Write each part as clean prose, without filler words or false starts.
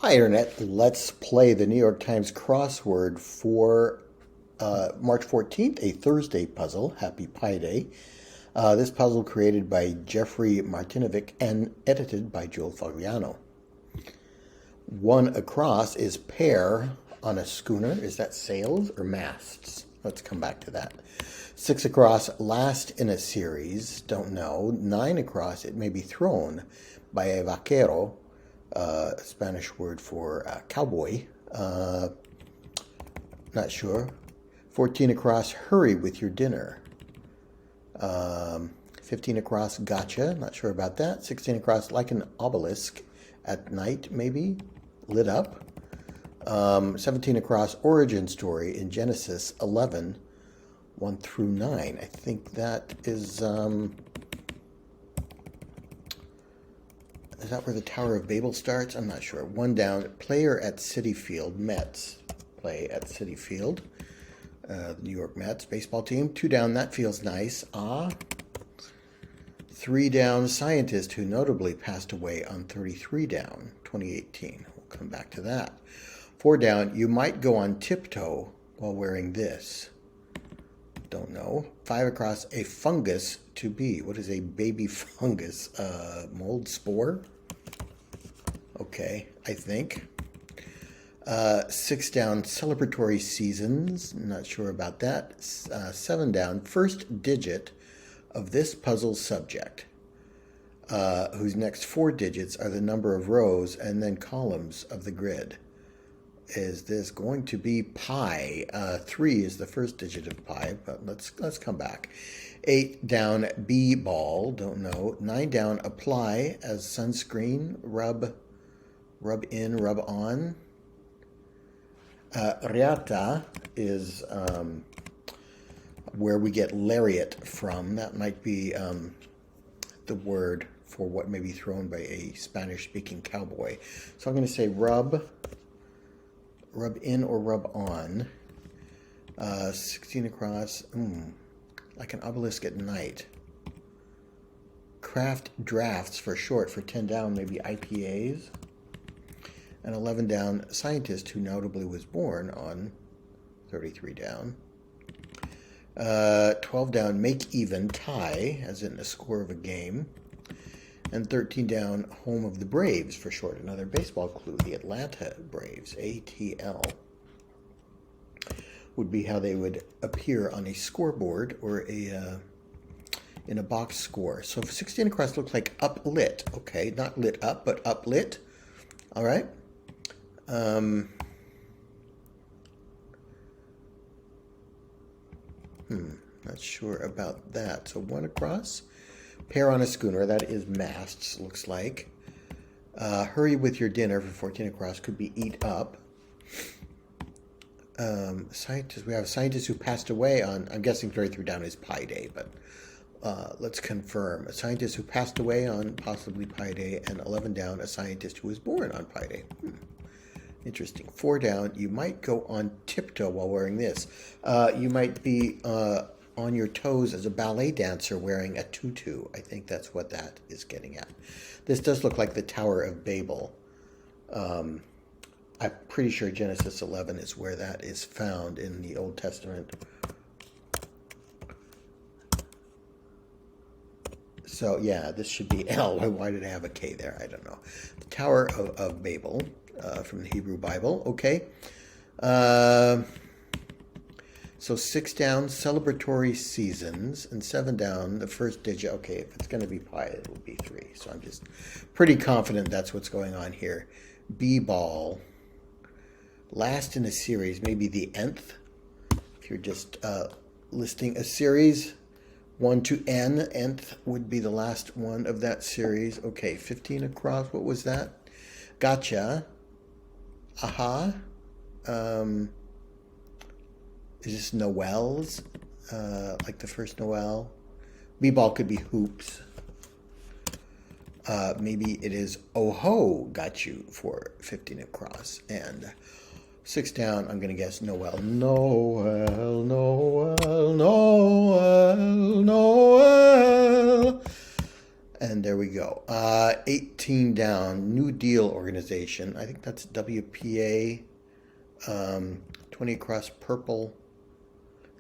Hi, Internet. Let's play the New York Times crossword for March 14th, a Thursday puzzle. Happy Pi Day. This puzzle created by Jeffrey Martinovic and edited by Joel Fagliano. One across is pair on a schooner. Is that sails or masts? Let's come back to that. Six across, last in a series. Don't know. Nine across, it may be thrown by a vaquero. Spanish word for cowboy. Not sure. 14 across, hurry with your dinner. 15 across, gotcha. Not sure about that. 16 across, like an obelisk at night, maybe. Lit up. 17 across, origin story in Genesis 11, 1 through 9. I think that is that where the Tower of Babel starts? I'm not sure. One down, player at Citi Field, Mets play at Citi Field. The New York Mets baseball team. Two down, that feels nice. Three down, scientist who notably passed away on 33 down, 2018. We'll come back to that. Four down, you might go on tiptoe while wearing this. Don't know. Five across, a fungus to be. What is a baby fungus? Mold spore? Okay, I think. Six down, celebratory seasons. Not sure about that. Seven down, first digit of this puzzle subject, whose next four digits are the number of rows and then columns of the grid. Is this going to be pi? 3 is the first digit of pi, but let's come back. 8 down, b-ball, don't know. 9 down, apply as sunscreen, rub in, rub on. Reata is where we get lariat from. That might be the word for what may be thrown by a Spanish-speaking cowboy. So I'm going to say rub in or rub on. 16 across, like an obelisk at night. Craft drafts for short, for 10 down, maybe IPAs. And 11 down, scientist who notably was born on 33 down. 12 down, make even, tie, as in a score of a game. And 13 down, home of the Braves for short. Another baseball clue, the Atlanta Braves, ATL, would be how they would appear on a scoreboard or in a box score. So 16 across looks like uplit. Okay, not lit up, but uplit. All right. Not sure about that. So one across. Pair on a schooner, that is masts, looks like. Hurry with your dinner for 14 across, could be eat up. Scientists, we have scientists who passed away on, I'm guessing 33 down is Pi Day, but let's confirm. A scientist who passed away on possibly Pi Day, and 11 down, a scientist who was born on Pi Day. Interesting. 4 down, you might go on tiptoe while wearing this. You might be on your toes as a ballet dancer wearing a tutu. I think that's what that is getting at. This does look like the Tower of Babel. I'm pretty sure Genesis 11 is where that is found in the Old Testament. So yeah, this should be L. Why did I have a K there? I don't know. The Tower of Babel from the Hebrew Bible. Okay. So 6 down, celebratory seasons, and 7 down, the first digit. Okay, if it's going to be pi, it will be 3. So I'm just pretty confident that's what's going on here. B-ball, last in a series, maybe the nth. If you're just listing a series, 1 to n, nth would be the last one of that series. Okay, 15 across, what was that? Gotcha. Aha. Is this Noel's? Like the first Noel? B-ball could be hoops. Maybe it is oh-ho, got you for 15 across. And 6 down, I'm going to guess Noel. Noel, Noel, Noel, Noel. And there we go. 18 down, New Deal Organization. I think that's WPA. 20 across, purple.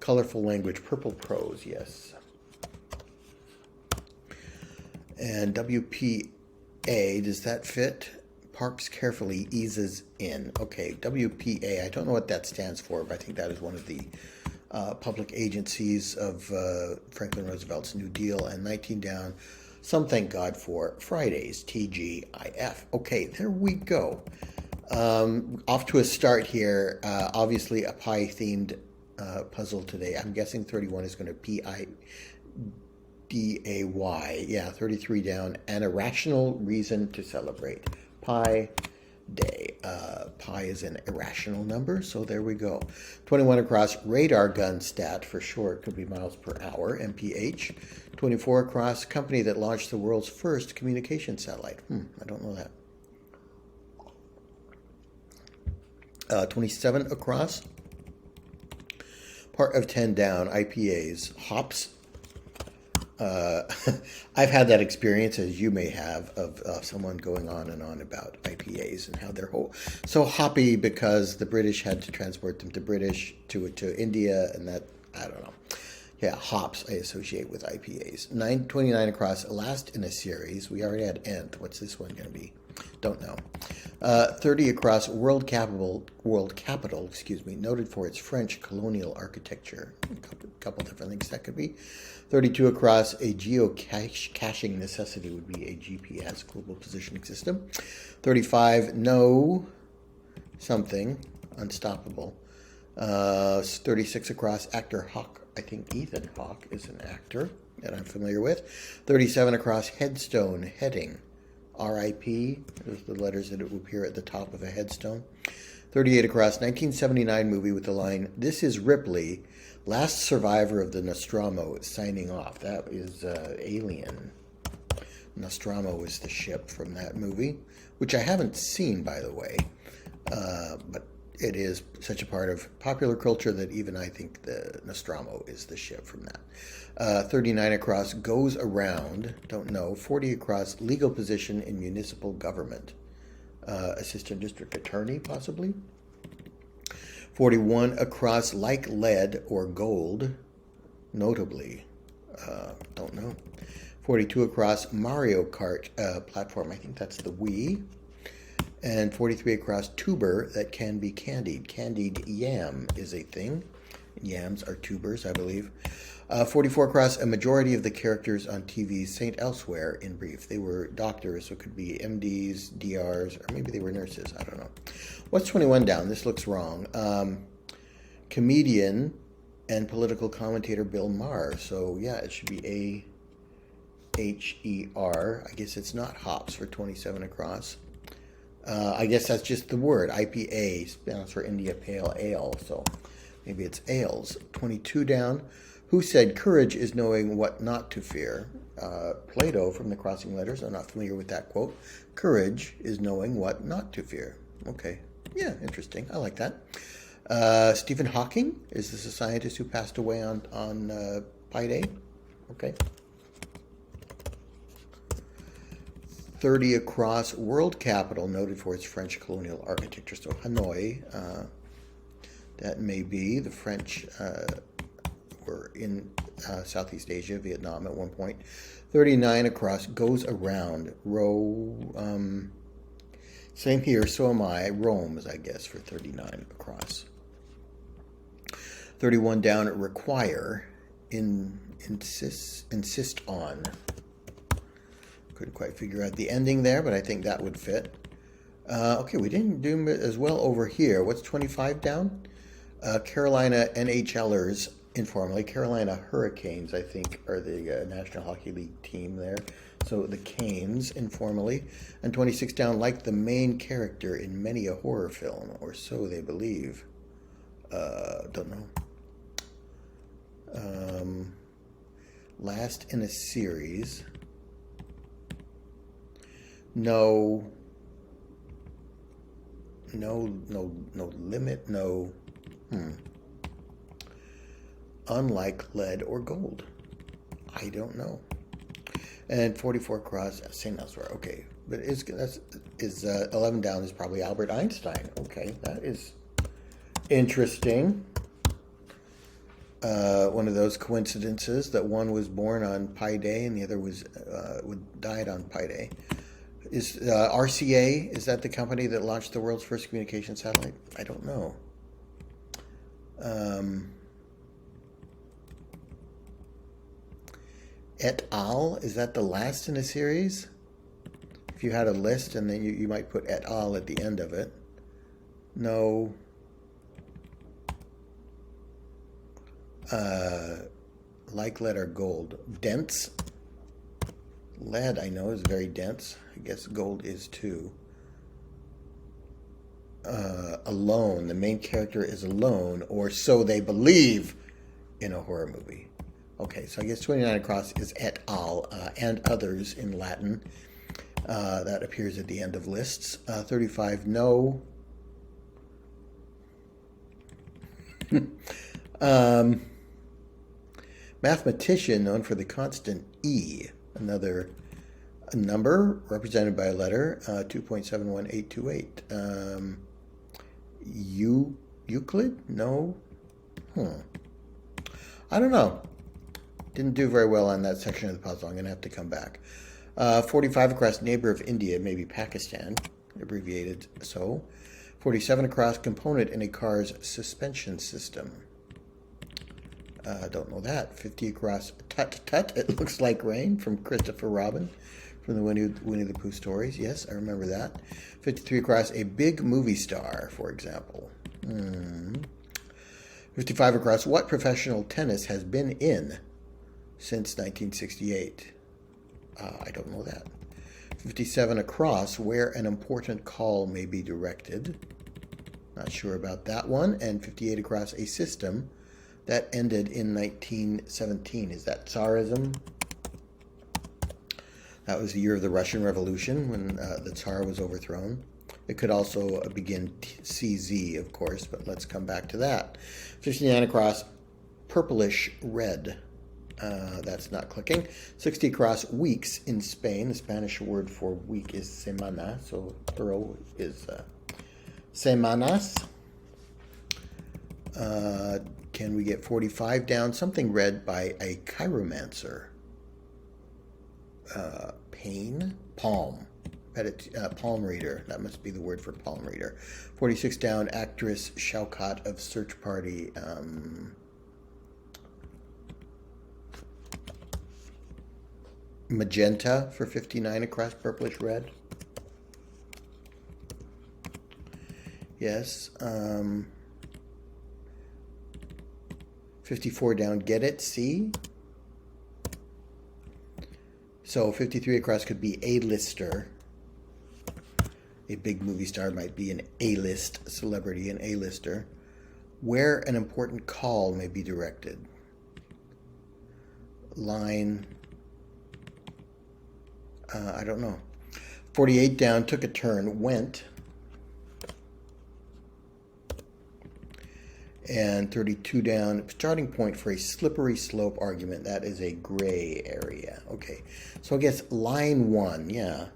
Colorful language, purple prose, yes. And WPA, does that fit? Parks carefully, eases in. Okay, WPA, I don't know what that stands for, but I think that is one of the public agencies of Franklin Roosevelt's New Deal. And 19 down, some thank God for Fridays, TGIF. Okay, there we go. Off to a start here. Obviously, a pie-themed puzzle today. I'm guessing 31 is going to P-I-D-A-Y. Yeah, 33 down. An irrational reason to celebrate. Pi day. Pi is an irrational number, so there we go. 21 across, radar gun stat for short, could be miles per hour, MPH. 24 across, company that launched the world's first communication satellite. I don't know that. 27 across, part of 10 down, IPAs, hops. I've had that experience, as you may have, of someone going on and on about IPAs and how they're so hoppy because the British had to transport them to India, and that, I don't know. Yeah, hops I associate with IPAs. 929 across, last in a series. We already had nth. What's this one going to be? Don't know. 30 across, world capital, noted for its French colonial architecture. A couple different things that could be. 32 across, a geocaching necessity would be a GPS, global positioning system. 35, no something, unstoppable. 36 across, actor Hawk. I think Ethan Hawke is an actor that I'm familiar with. 37 across, headstone, heading. R.I.P. Those are the letters that would appear at the top of a headstone. 38 across, 1979 movie with the line, "This is Ripley, last survivor of the Nostromo, signing off." That is Alien. Nostromo is the ship from that movie, which I haven't seen, by the way. But it is such a part of popular culture that even I think the Nostromo is the ship from that. 39 across, goes around, don't know. 40 across, legal position in municipal government. Assistant district attorney, possibly. 41 across, like lead or gold, notably. Don't know. 42 across, Mario Kart platform. I think that's the Wii. And 43 across, tuber that can be candied. Candied yam is a thing. Yams are tubers, I believe. 44 across, a majority of the characters on TV's St. Elsewhere, in brief. They were doctors, so it could be MDs, DRs, or maybe they were nurses. I don't know. What's 21 down? This looks wrong. Comedian and political commentator Bill Maher. So, yeah, it should be A-H-E-R. I guess it's not hops for 27 across. I guess that's just the word. IPA stands for India Pale Ale, so maybe it's ales. 22 down. Who said courage is knowing what not to fear? Plato from the Crossing Letters. I'm not familiar with that quote. Courage is knowing what not to fear. Okay. Yeah, interesting. I like that. Stephen Hawking. Is this a scientist who passed away on Pi Day? Okay. 30 across, world capital noted for its French colonial architecture. So Hanoi, that may be. The French were in Southeast Asia, Vietnam at one point. 39 across, goes around. Same here, so am I. Roams, I guess, for 39 across. 31 down, require. Insist on. Couldn't quite figure out the ending there, but I think that would fit. Okay, we didn't do as well over here. What's 25 down? Carolina NHLers, informally. Carolina Hurricanes, I think, are the National Hockey League team there. So the Canes, informally. And 26 down, like the main character in many a horror film, or so they believe. Don't know. Last in a series. No limit, no. Unlike lead or gold. I don't know. And 44 across, St. Elsewhere. Okay, but is 11 down is probably Albert Einstein. Okay, that is interesting. One of those coincidences that one was born on Pi Day and the other was died on Pi Day. Is RCA, is that the company that launched the world's first communication satellite? I don't know. Et al., is that the last in a series? If you had a list and then you might put et al. At the end of it. No. Like lead or gold. Dense. Lead, I know, is very dense. I guess gold is too. Alone. The main character is alone, or so they believe in a horror movie. Okay, so I guess 29 across is et al. And others in Latin. That appears at the end of lists. 35, no. Mathematician known for the constant E. Another number represented by a letter, 2.71828. Euclid? No. I don't know. Didn't do very well on that section of the puzzle. I'm going to have to come back. 45 across, neighbor of India, maybe Pakistan, abbreviated so. 47 across, component in a car's suspension system. Don't know that. 50 across, tut tut, it looks like rain, from Christopher Robin, from the Winnie the Pooh stories. Yes, I remember that. 53 across, a big movie star, for example. 55 across, what professional tennis has been in since 1968? I don't know that. 57 across, where an important call may be directed. Not sure about that one. And 58 across, a system that ended in 1917. Is that Tsarism? That was the year of the Russian Revolution when the Tsar was overthrown. It could also begin CZ, of course, but let's come back to that. 59 across, purplish red. That's not clicking. 60 across, weeks in Spain. The Spanish word for week is semana, so plural is semanas. Can we get 45 down? Something read by a chiromancer. Pain? Palm. Palm reader. That must be the word for palm reader. 46 down, actress Shaukat of Search Party. Magenta for 59 across, purplish red. Yes. 54 down, get it, see? So 53 across could be A-lister. A big movie star might be an A-list celebrity, an A-lister. Where an important call may be directed. Line... I don't know. 48 down, took a turn, went. And 32 down, starting point for a slippery slope argument. That is a gray area. Okay, so I guess line 1, yeah.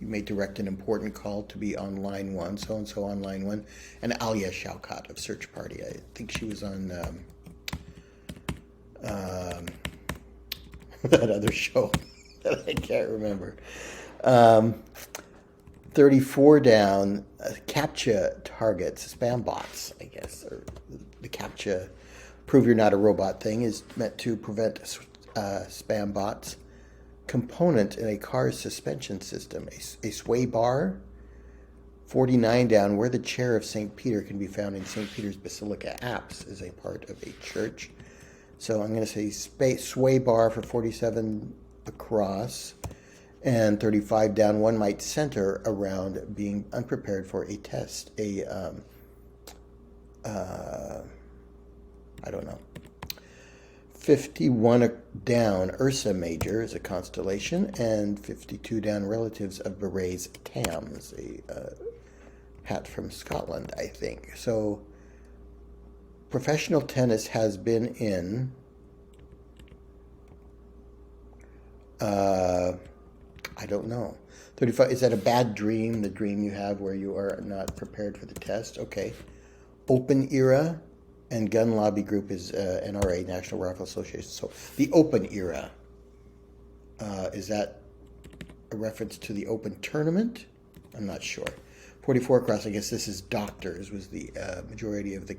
You may direct an important call to be on line 1, so-and-so on line 1. And Alia Shaukat of Search Party. I think she was on that other show that I can't remember. 34 down, CAPTCHA targets, spam bots, I guess, or the CAPTCHA prove you're not a robot thing is meant to prevent spam bots. Component in a car's suspension system, a sway bar. 49 down, where the chair of St. Peter can be found in St. Peter's Basilica apse is a part of a church. So I'm going to say sway bar for 47 across. And 35 down, one might center around being unprepared for a test. I don't know. 51 down, Ursa Major is a constellation. And 52 down, relatives of berets Tams, a hat from Scotland, I think. So professional tennis has been in I don't know. 35, is that a bad dream, the dream you have where you are not prepared for the test? Okay. Open era and gun lobby group is NRA, National Rifle Association. So the open era, is that a reference to the open tournament? I'm not sure. 44 across, I guess this is doctors, was the majority of the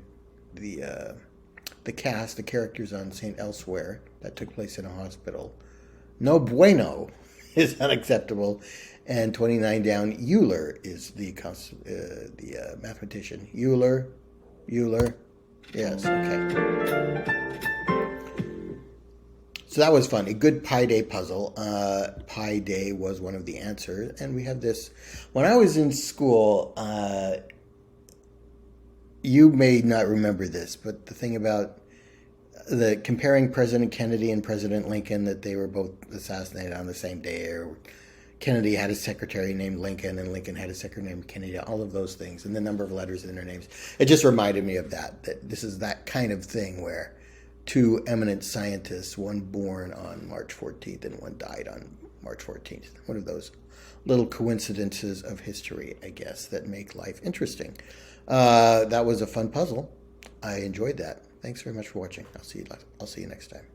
cast, the characters on St. Elsewhere that took place in a hospital. No bueno is unacceptable. And 29 down, Euler is the mathematician. Euler. Yes, okay. So that was fun. A good Pi Day puzzle. Pi Day was one of the answers. And we have this. When I was in school, you may not remember this, but the thing about the comparing President Kennedy and President Lincoln, that they were both assassinated on the same day, or Kennedy had a secretary named Lincoln and Lincoln had a secretary named Kennedy, all of those things, and the number of letters in their names. It just reminded me of that this is that kind of thing where two eminent scientists, one born on March 14th and one died on March 14th. One of those little coincidences of history, I guess, that make life interesting. That was a fun puzzle. I enjoyed that. Thanks very much for watching. I'll see you next time.